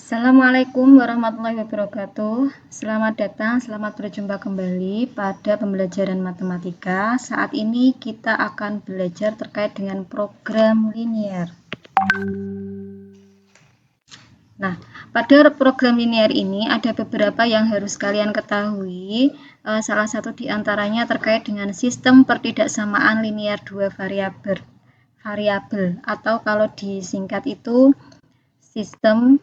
Assalamualaikum warahmatullahi wabarakatuh. Selamat datang, selamat berjumpa kembali pada pembelajaran matematika. Saat ini kita akan belajar terkait dengan program linier. Nah, pada program linier ini ada beberapa yang harus kalian ketahui. Salah satu di antaranya terkait dengan sistem pertidaksamaan linier dua variabel atau kalau disingkat itu sistem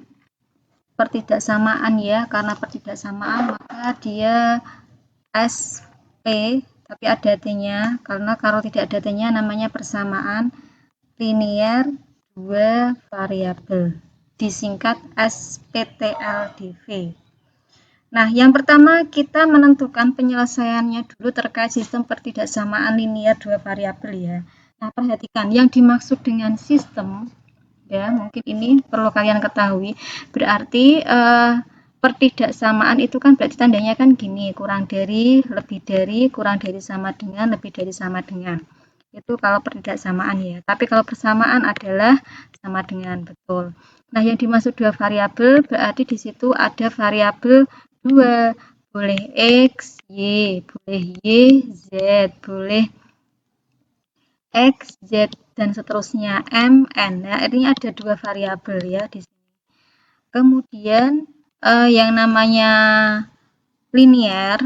pertidaksamaan ya, karena pertidaksamaan maka dia SP tapi ada T-nya, karena kalau tidak ada T-nya namanya persamaan linier dua variabel, disingkat SPTLDV. Nah, yang pertama kita menentukan penyelesaiannya dulu terkait sistem pertidaksamaan linier dua variabel ya. Nah, perhatikan yang dimaksud dengan sistem ya, mungkin ini perlu kalian ketahui, berarti pertidaksamaan itu kan berarti tandanya kan gini, kurang dari, lebih dari, kurang dari, sama dengan, lebih dari, sama dengan. Itu kalau pertidaksamaan ya. Tapi kalau persamaan adalah sama dengan, betul. Nah, yang dimaksud dua variabel berarti di situ ada variabel dua, boleh X, Y, boleh Y, Z, boleh X, Z, dan seterusnya, M, N. Nah, artinya ada dua variabel ya di sini. Kemudian yang namanya linier,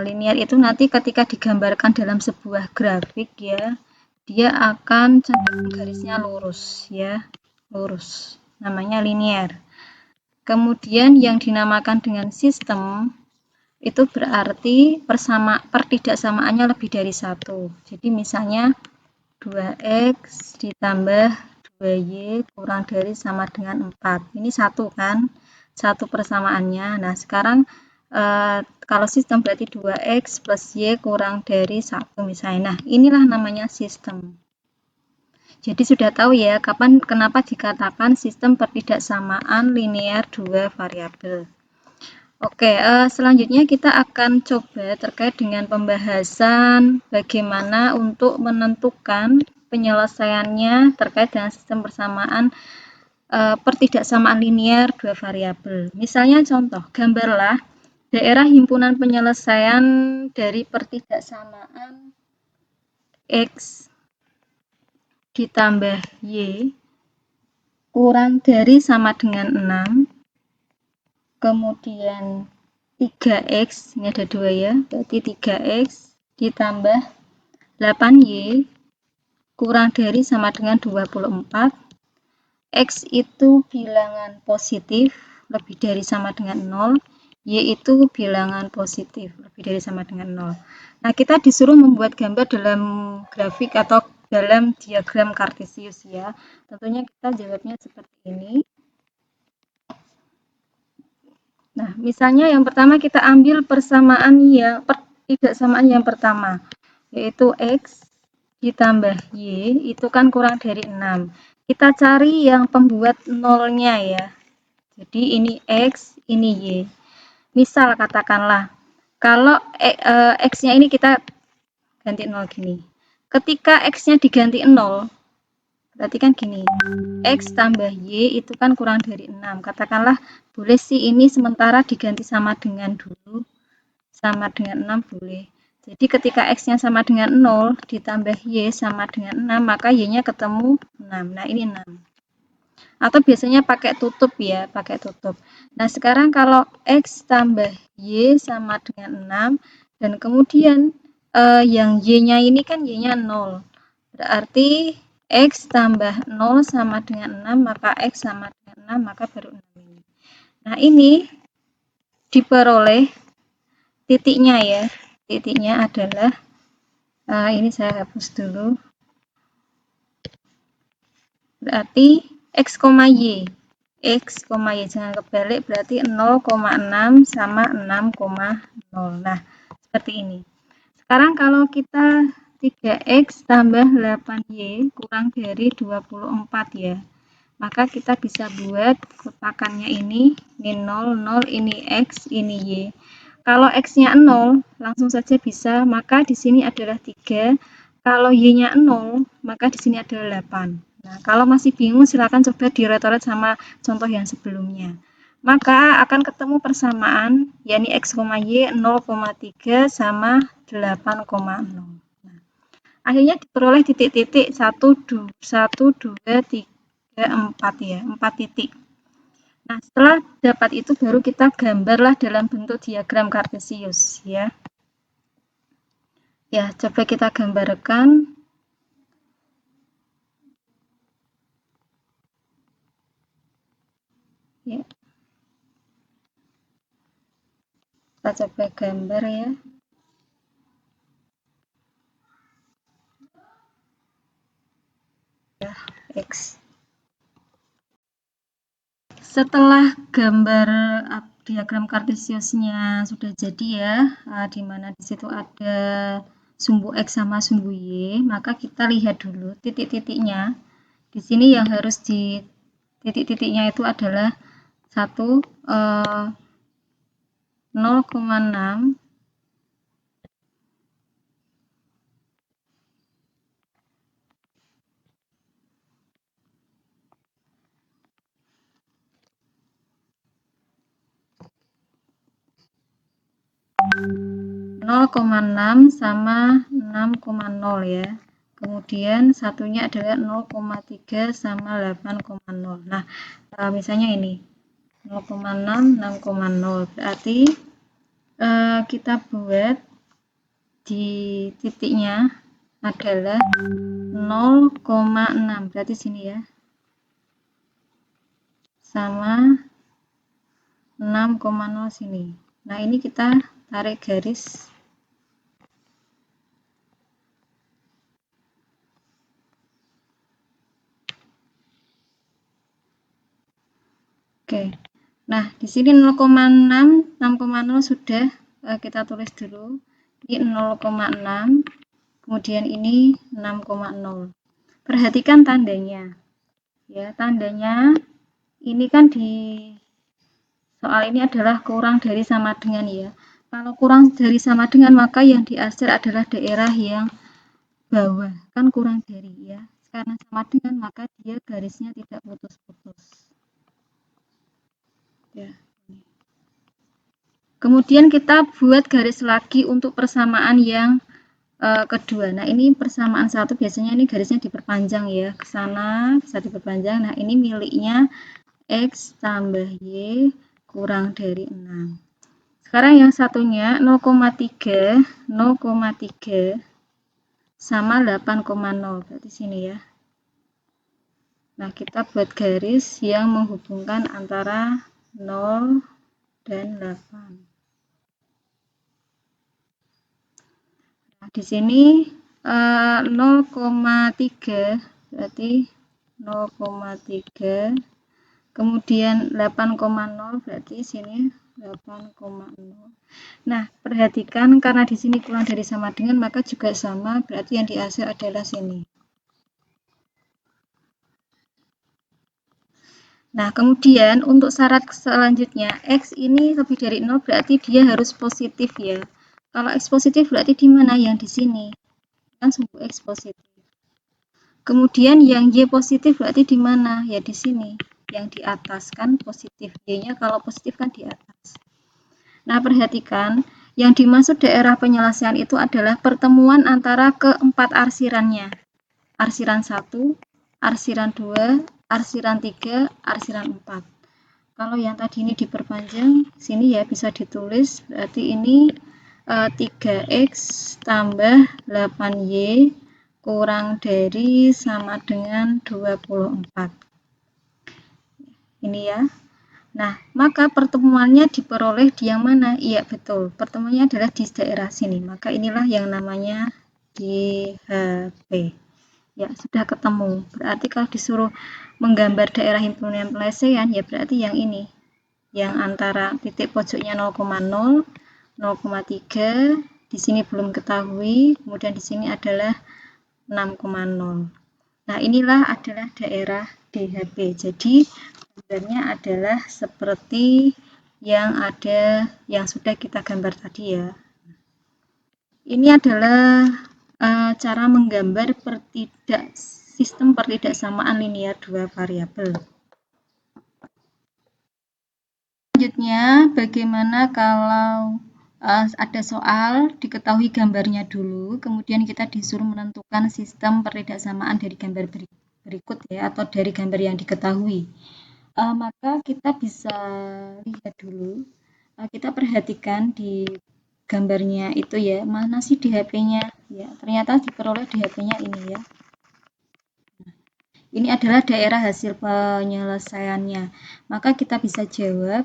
linier itu nanti ketika digambarkan dalam sebuah grafik ya, dia akan cenderung garisnya lurus ya, lurus. Namanya linier. Kemudian yang dinamakan dengan sistem itu berarti pertidaksamaannya lebih dari satu. Jadi misalnya 2X ditambah 2Y kurang dari sama dengan 4. Ini satu kan? Satu persamaannya. Nah, sekarang kalau sistem berarti 2X plus Y kurang dari 1 misalnya. Nah, inilah namanya sistem. Jadi sudah tahu ya kenapa dikatakan sistem pertidaksamaan linier dua variabel. Oke, selanjutnya kita akan coba terkait dengan pembahasan bagaimana untuk menentukan penyelesaiannya terkait dengan sistem persamaan pertidaksamaan linier dua variabel. Misalnya contoh, gambarlah daerah himpunan penyelesaian dari pertidaksamaan X ditambah Y kurang dari sama dengan 6. Kemudian 3X, ini ada 2 ya, berarti 3X ditambah 8Y kurang dari sama dengan 24. X itu bilangan positif, lebih dari sama dengan 0. Y itu bilangan positif, lebih dari sama dengan 0. Nah, kita disuruh membuat gambar dalam grafik atau dalam diagram kartesius ya. Tentunya kita jawabnya seperti ini. Nah, misalnya yang pertama kita ambil pertidaksamaan yang pertama, yaitu X ditambah Y, itu kan kurang dari 6. Kita cari yang pembuat nolnya ya. Jadi ini X, ini Y. Misal katakanlah, kalau X-nya ini kita ganti 0 gini. Ketika X-nya diganti 0, berarti kan gini, X tambah Y itu kan kurang dari 6. Katakanlah boleh sih ini sementara diganti sama dengan dulu. Sama dengan 6 boleh. Jadi ketika X-nya sama dengan 0 ditambah Y sama dengan 6, maka Y-nya ketemu 6. Nah, ini 6. Atau biasanya pakai tutup ya, pakai tutup. Nah, sekarang kalau X tambah Y sama dengan 6, dan kemudian yang Y-nya ini kan Y-nya 0. Berarti X tambah 0 sama dengan 6, maka X sama dengan 6, maka baru 6 ini. Nah, ini diperoleh titiknya ya. Titiknya adalah, ini saya hapus dulu. Berarti X, Y. X, Y, jangan kebalik, berarti 0,6 sama 6,0. 0. Nah, seperti ini. Sekarang kalau kita 3x tambah 8y kurang dari 24 ya. Maka kita bisa buat kotakannya ini 0, 0, ini x, ini y. Kalau x-nya 0, langsung saja bisa, maka di sini adalah 3. Kalau y-nya 0, maka di sini adalah 8. Nah, kalau masih bingung, silakan coba diret-ret sama contoh yang sebelumnya. Maka akan ketemu persamaan, yakni x, y 0,3 sama 8,0. Nah, akhirnya diperoleh titik-titik 1, 2, 3, 4 ya, 4 titik. Nah, setelah dapat itu baru kita gambarlah dalam bentuk diagram kartesius ya. Ya, coba kita gambarkan. Ya. Kita coba gambar ya. Ya, X. Setelah gambar diagram kartesiusnya sudah jadi ya, di mana di situ ada sumbu X sama sumbu Y, maka kita lihat dulu titik-titiknya. Di sini yang harus di titik-titiknya itu adalah 1, 0,6, sama 6,0 ya. Kemudian satunya adalah 0,3 sama 8,0. Nah, misalnya ini 0,6, 6,0. Berarti kita buat di titiknya adalah 0,6. Berarti sini ya. Sama 6,0 sini. Nah, ini kita tarik garis. Oke. Nah, di sini 0,6, 6,0 sudah kita tulis dulu. Ini 0,6. Kemudian ini 6,0. Perhatikan tandanya. Ya, tandanya ini kan di soal ini adalah kurang dari sama dengan ya. Kalau kurang dari sama dengan, maka yang diaser adalah daerah yang bawah, kan kurang dari ya. Karena sama dengan, maka dia garisnya tidak putus-putus. Ya. Kemudian kita buat garis lagi untuk persamaan yang kedua. Nah, ini persamaan satu biasanya ini garisnya diperpanjang ya. Ke sana bisa diperpanjang. Nah, ini miliknya X tambah Y kurang dari 6. Sekarang yang satunya 0,3 sama 8,0. Berarti sini ya. Nah, kita buat garis yang menghubungkan antara 0 dan 8. Nah, di sini 0,3 berarti 0,3, kemudian 8,0 berarti sini 8,0. Nah, perhatikan karena di sini kurang dari sama dengan, maka juga sama, berarti yang diaser adalah sini. Nah, kemudian untuk syarat selanjutnya, X ini lebih dari 0 berarti dia harus positif ya. Kalau X positif berarti di mana? Yang di sini. Kan sumbu X positif. Kemudian yang Y positif berarti di mana? Ya di sini. Yang di atas kan positif. Y-nya kalau positif kan di atas. Nah, perhatikan. Yang dimaksud daerah penyelesaian itu adalah pertemuan antara keempat arsirannya. Arsiran 1, arsiran 2, arsiran 3, arsiran 4. Kalau yang tadi ini diperpanjang, sini ya bisa ditulis, berarti ini 3x tambah 8y kurang dari sama dengan 24. Ini ya. Nah, maka pertemuannya diperoleh di yang mana? Iya, betul. Pertemuannya adalah di daerah sini. Maka inilah yang namanya DHP. Ya, sudah ketemu. Berarti kalau disuruh menggambar daerah himpunan penyelesaian, ya berarti yang ini. Yang antara titik pojoknya 0,0, 0,3, di sini belum ketahui, kemudian di sini adalah 6,0. Nah, inilah adalah daerah DHB. Jadi, gambarnya adalah seperti yang sudah kita gambar tadi ya. Ini adalah cara menggambar sistem pertidaksamaan linier dua variabel. Selanjutnya, bagaimana kalau ada soal diketahui gambarnya dulu, kemudian kita disuruh menentukan sistem pertidaksamaan dari gambar berikut ya, atau dari gambar yang diketahui. Maka kita bisa lihat dulu, kita perhatikan di gambarnya itu ya, mana sih DHP-nya ya, ternyata diperoleh DHP-nya ini ya. Ini adalah daerah hasil penyelesaiannya. Maka kita bisa jawab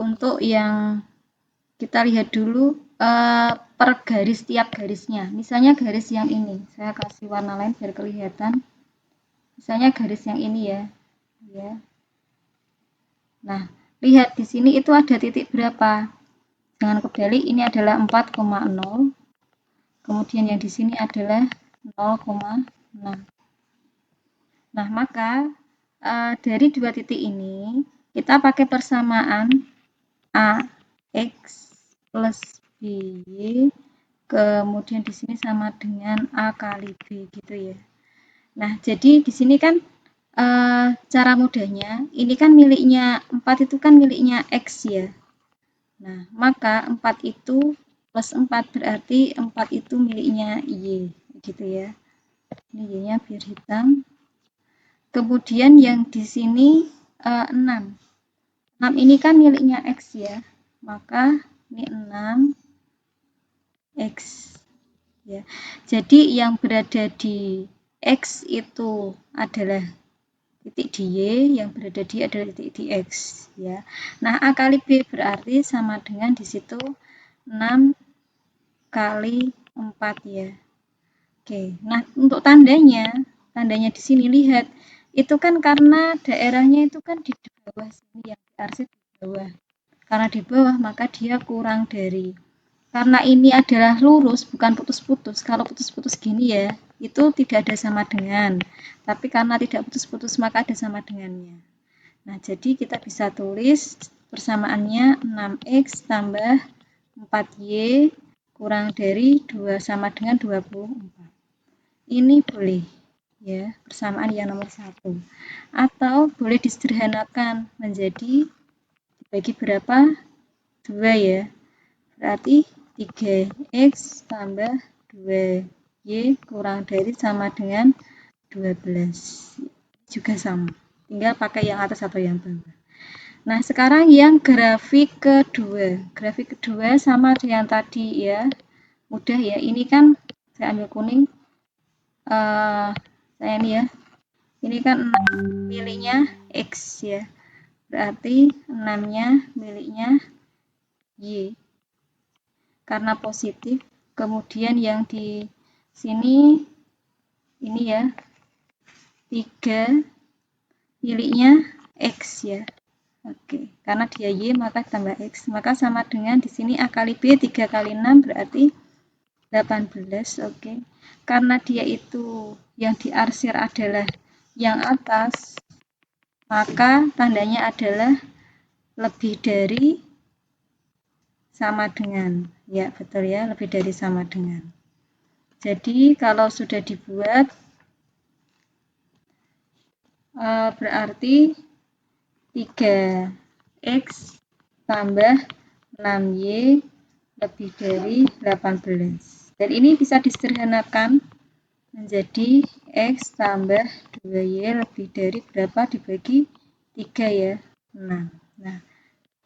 untuk yang kita lihat dulu per garis, tiap garisnya. Misalnya garis yang ini, saya kasih warna lain biar kelihatan. Misalnya garis yang ini ya. Nah, lihat di sini itu ada titik berapa? Dengan kebalik ini adalah 4,0. Kemudian yang di sini adalah 0,6. Nah, maka dari dua titik ini kita pakai persamaan AX plus BY, kemudian di sini sama dengan A kali B gitu ya. Nah, jadi di sini kan cara mudahnya, ini kan miliknya 4 itu kan miliknya X ya. Nah, maka 4 itu plus 4 berarti 4 itu miliknya Y gitu ya. Ini Y-nya biar hitam. Kemudian yang di sini 6. 6 ini kan miliknya X ya. Maka ini 6 X ya. Jadi yang berada di X itu adalah titik di Y, yang berada di adalah titik di X ya. Nah, A kali B berarti sama dengan di situ 6 kali 4 ya. Oke. Nah, untuk tandanya di sini lihat, itu kan karena daerahnya itu kan di bawah sini yang diarsip di bawah. Karena di bawah maka dia kurang dari. Karena ini adalah lurus, bukan putus-putus. Kalau putus-putus gini ya, itu tidak ada sama dengan. Tapi karena tidak putus-putus maka ada sama dengannya. Nah, jadi kita bisa tulis persamaannya 6X tambah 4Y kurang dari 2 sama dengan 24. Ini boleh ya, persamaan yang nomor 1. Atau boleh disederhanakan menjadi dibagi berapa? 2 ya. Berarti 3X tambah 2Y kurang dari sama dengan 12. Juga sama. Tinggal pakai yang atas atau yang bawah. Nah, sekarang yang grafik kedua. Grafik kedua sama dengan tadi ya. Mudah ya. Ini kan saya ambil kuning. Saya ini ya. Ini kan 6 miliknya X ya. Berarti 6-nya miliknya Y. Karena positif. Kemudian yang di sini ini ya. 3 miliknya X ya. Oke, karena dia Y maka tambah X. Maka sama dengan di sini A kali B 3 kali 6 berarti 18. Oke. Karena dia itu yang diarsir adalah yang atas, maka tandanya adalah lebih dari sama dengan. Ya, betul ya, lebih dari sama dengan. Jadi, kalau sudah dibuat, berarti 3X tambah 6Y lebih dari 18. Dan ini bisa disederhanakan menjadi X tambah 2Y lebih dari berapa dibagi 3 ya? 6. Nah,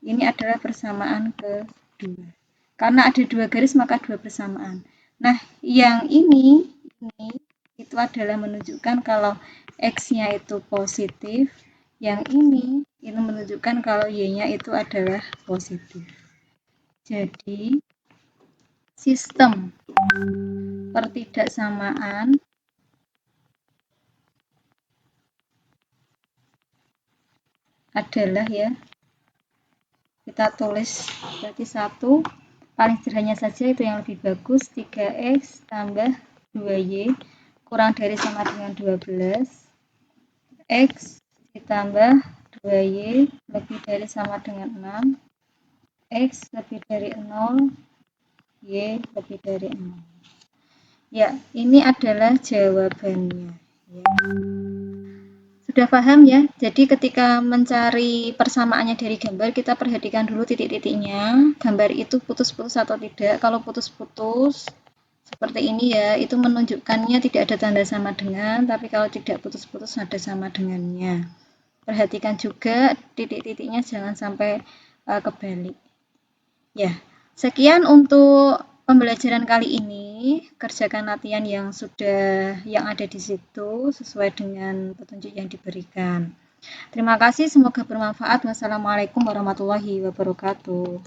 ini adalah persamaan kedua. Karena ada dua garis maka dua persamaan. Nah, yang ini itu adalah menunjukkan kalau X-nya itu positif. Yang ini menunjukkan kalau Y-nya itu adalah positif. Jadi, sistem pertidaksamaan adalah ya kita tulis berarti 1, paling sederhananya saja itu yang lebih bagus, 3x tambah 2y kurang dari sama dengan 12, x ditambah 2y lebih dari sama dengan 6, x lebih dari 0, y lebih dari 0. Ya, ini adalah jawabannya. Ya. Sudah paham ya? Jadi ketika mencari persamaannya dari gambar, kita perhatikan dulu titik-titiknya. Gambar itu putus-putus atau tidak. Kalau putus-putus, seperti ini ya, itu menunjukkannya tidak ada tanda sama dengan, tapi kalau tidak putus-putus ada sama dengannya. Perhatikan juga titik-titiknya jangan sampai kebalik. Ya, sekian untuk pembelajaran kali ini. Kerjakan latihan yang ada di situ sesuai dengan petunjuk yang diberikan. Terima kasih, semoga bermanfaat. Wassalamualaikum warahmatullahi wabarakatuh.